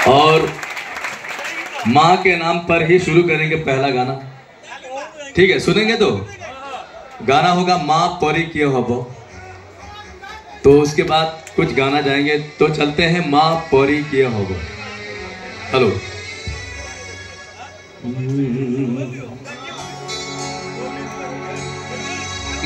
और माँ के नाम पर ही शुरू करेंगे पहला गाना। ठीक है, सुनेंगे तो गाना होगा माँ परी किए हबो, तो उसके बाद कुछ गाना जाएंगे। तो चलते हैं माँ परी किए हबो। हेलो।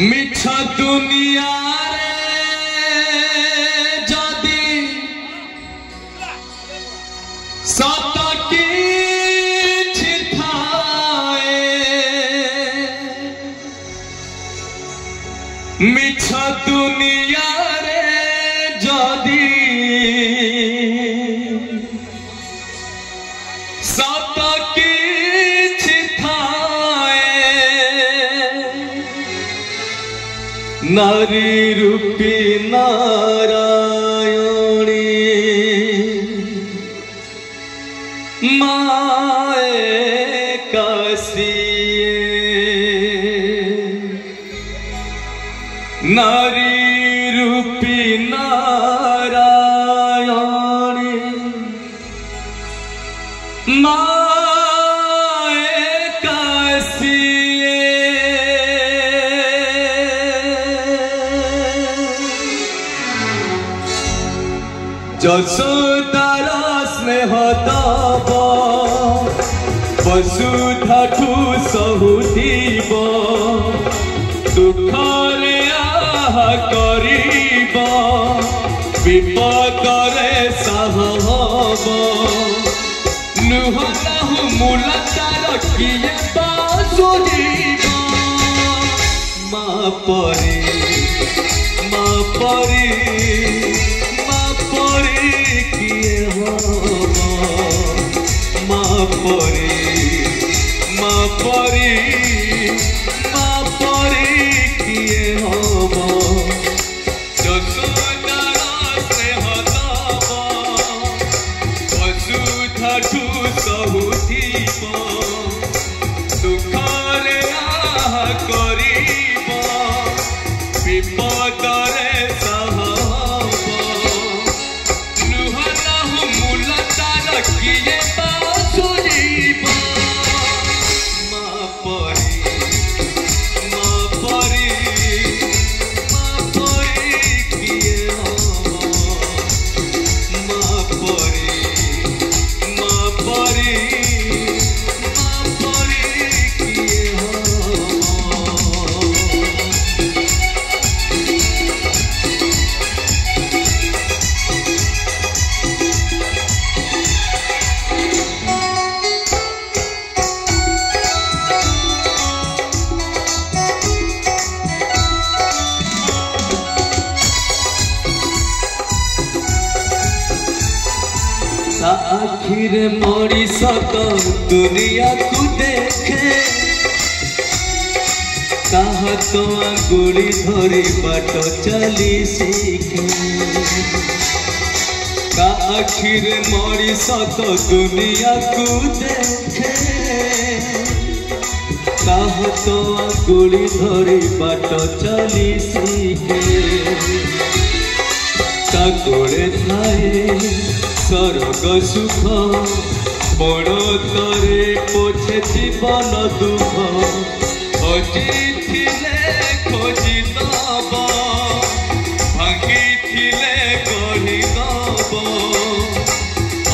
मिठा दुनिया रे जदी सत किछि थाए, मिठा दुनिया रे जदी सत किछि थाए, नारी रूपी नारायणी माए कासिए, नारी रूपी नारायणी माए कासिए। যশোদার স্নেহ দব বসুধাঠু সহুথিব, দুঃখরে আহা করিব বিপদরে সাহ হব, নুহ নাহু মূলা তার কিয়ে বাসুরিব। মা পরি মা পরি किए हबो, माँ परी माँ परी माँ परी किए हबो। যশোদার স্নেহ দব বসুধাঠু সহুথিব, দুঃখরে আহা করিব বিপদরে সাহ হব, किए बासुरीब। माँ परी माँ परी माँ परी किए हबो, माँ परी माँ परी माँ परी किए हबो। आखिर मोरी सत दुनिया को देखे, कहा तो आंगुली धरी बाट चली सीखे। आखिर मोरी सत दुनिया को देखे, कहा तो आंगुली धरी बाट चली सीखे। काकोड़े थाए स्वर्ग सुख, बड़ तरे पोछे जीवन दुख, खोजिथिले खोजी दब, भांगिथिले गढ़ी दब,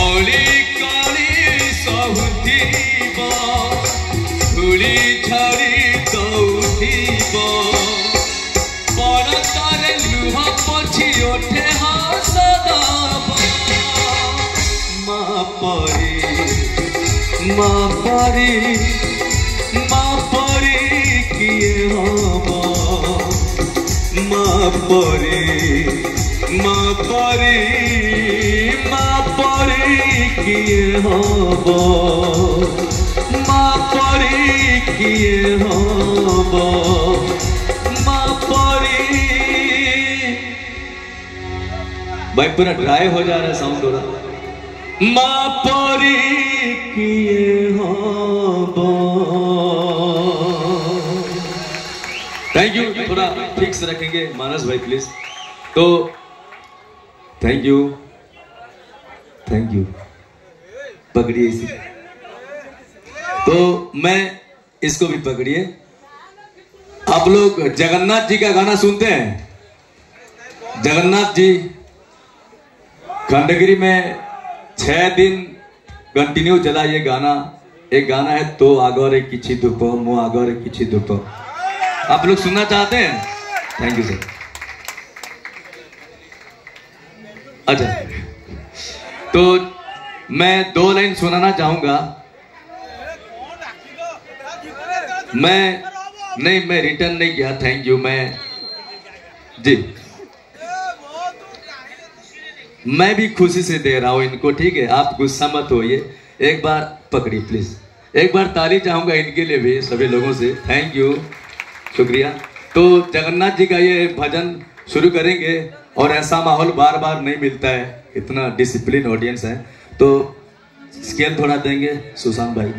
अली कली सहुथिब, धूली झाड़ी दौथिब, बड़तारे लुह पोछि ओठे हस दब। माँ परी माँ परी माँ परी किए हबो, माँ परी माँ परी माँ परी किए हबो, माँ परी किए हबो, माँ परी। भाई पूरा ड्राई हो जा रहा है साउंड थोड़ा। माँ परी किए हबो। थैंक यू, थोड़ा ठीक से रखेंगे मानस भाई प्लीज। तो थैंक यू। पकड़िए इसे। तो मैं इसको भी पकड़िए। आप लोग जगन्नाथ जी का गाना सुनते हैं? जगन्नाथ जी खंडगिरी में 6 दिन कंटिन्यू चला ये गाना। एक गाना है तो आगोरे किछि धूप मो आगोरे किछि धूप। आप लोग सुनना चाहते हैं? Thank you sir. अच्छा, तो मैं 2 लाइन सुनाना चाहूंगा। मैं रिटर्न नहीं किया, थैंक यू। मैं जी मैं भी खुशी से दे रहा हूं इनको, ठीक है? आप गुस्सा मत होइए। एक बार पकड़ी प्लीज, एक बार ताली चाहूंगा इनके लिए भी, सभी लोगों से। थैंक यू, शुक्रिया। तो जगन्नाथ जी का ये भजन शुरू करेंगे और ऐसा माहौल बार बार नहीं मिलता है, इतना डिसिप्लिन ऑडियंस है। तो स्केल थोड़ा देंगे सुशांत भाई।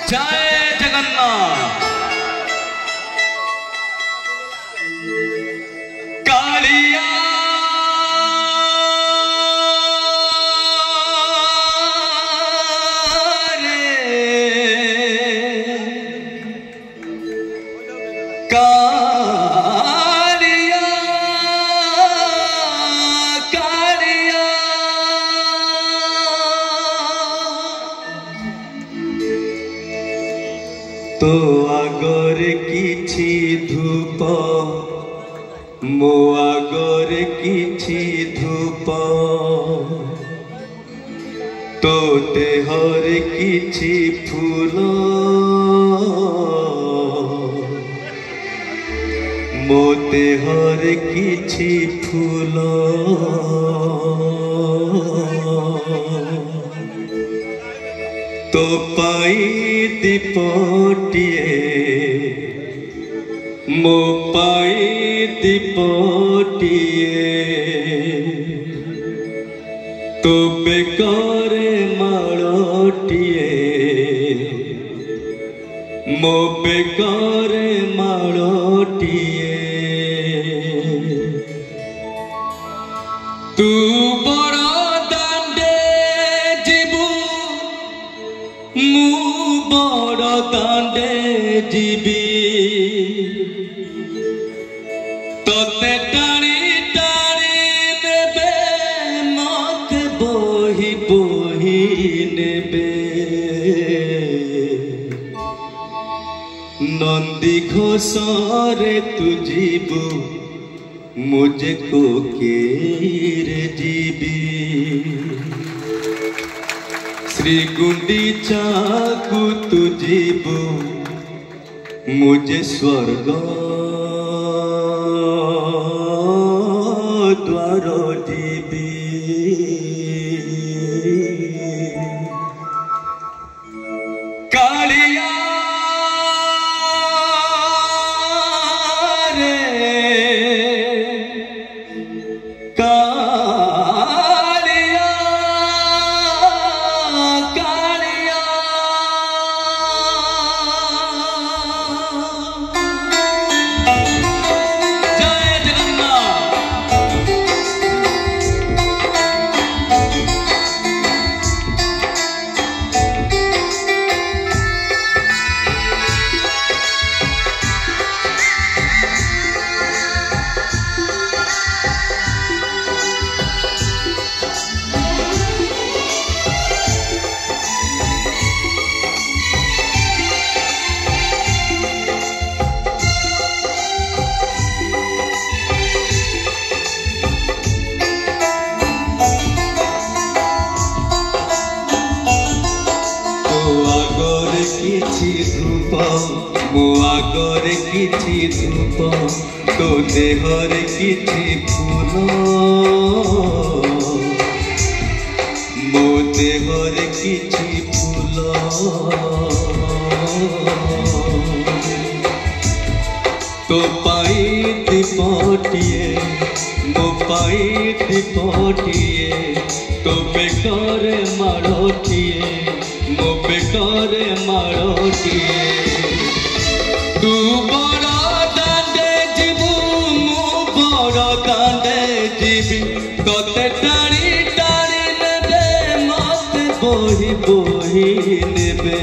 जय जगन्नाथ। कालिया कालिया कालिया तो आगरे किछि धूप मो आगरे किछि धूप तो देहरे किछि फूल मो देहरे किछि फूल तो पाई दीपटिए मो पाई दीपटिए तो बेकारे माड़टिए मो बेकारे माड़टिए तू बड़ा दांडे जीबू मु बड़ा दांडे जीबी तोते टाणी टाणी नेबे मत बोही बोही नेबे नंदी घोषरे तू जीबू मुझे को केरे जीबी श्री गुंडीचा को तू जीबू मुझे स्वर्ग द्वार जीबी कालिया रे कालिया कालिया जय जगन्नाथ। किछि धूप मो आगरे किछि धूप तो देहरे किछि फूल मो देहरे किछि फूल तो पाई दीपटिए मो पाई दीपटिए तो बेकार माड़टिए मो बेटरे मारटिए तू बड़ दांडे जीवु मु बड़ दांडे जीवी तोते टाणी टाणी नेबे मत बोही बोही नेबे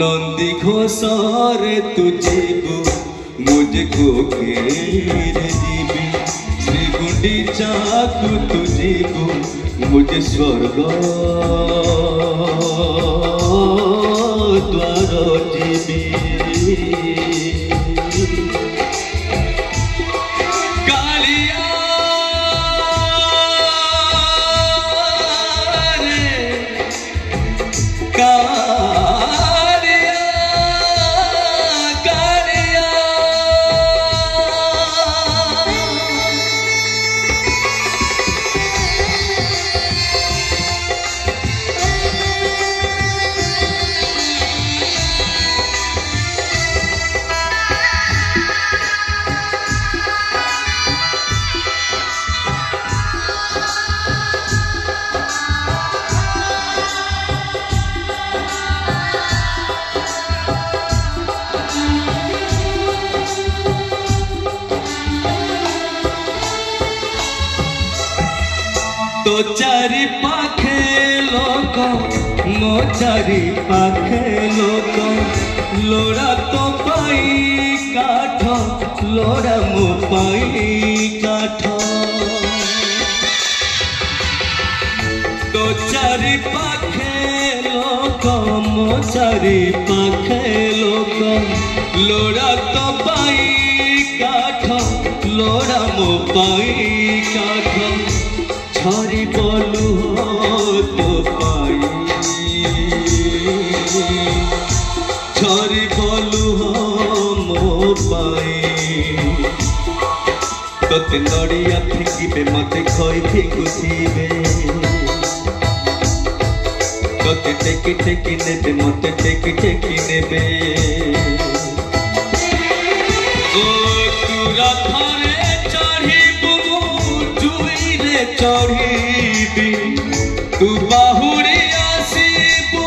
नंदी घोषरे तू जीवु मुझे कोकेरे जीवी श्री गुंडीचा को तू जीवु मुझे स्वर्ग द्वार जीवी कालिया रे कालिया कालिया तो चारि पाखे लोक मो चारि पाखे लोक लोड़ा तो पाई काठ लोड़ा मो पाई काठ तो चारि पाखे लोक मो चारि पाखे लोक लोड़ा तो पाई काठ लोड़ा मो पाई काठ छरी बोलू हो तो पाई छरी बोलू हो मो पाई तोते नड़िया फेंकीबे मते खई फेंकुथिबे तोते टेकी टेकी नेबे मते टेकी टेकी नेबे ओ तू रथरे चढ़ी तू बाहुरी आसीबू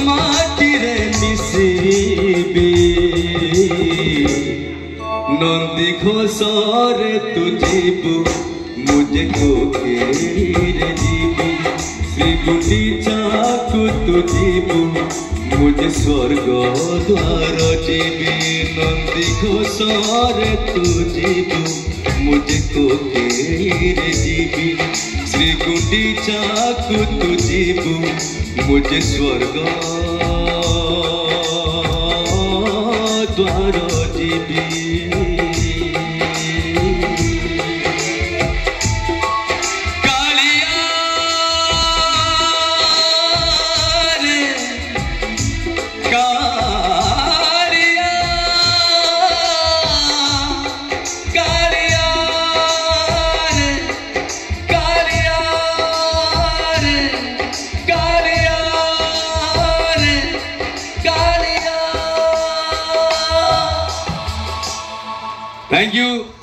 माटी रे मिसीबी नंदी घोषरे तू जीवु मुझे कोकेरे जीवी श्री गुंडीचा को तू जीवु मुझे स्वर्ग द्वार जीवी नंदी घोषरे तू जीवु मुझे कोकेरे जीवी श्री गुंडीचा को तू जीवु मुझे स्वर्ग द्वार जीवी Thank you.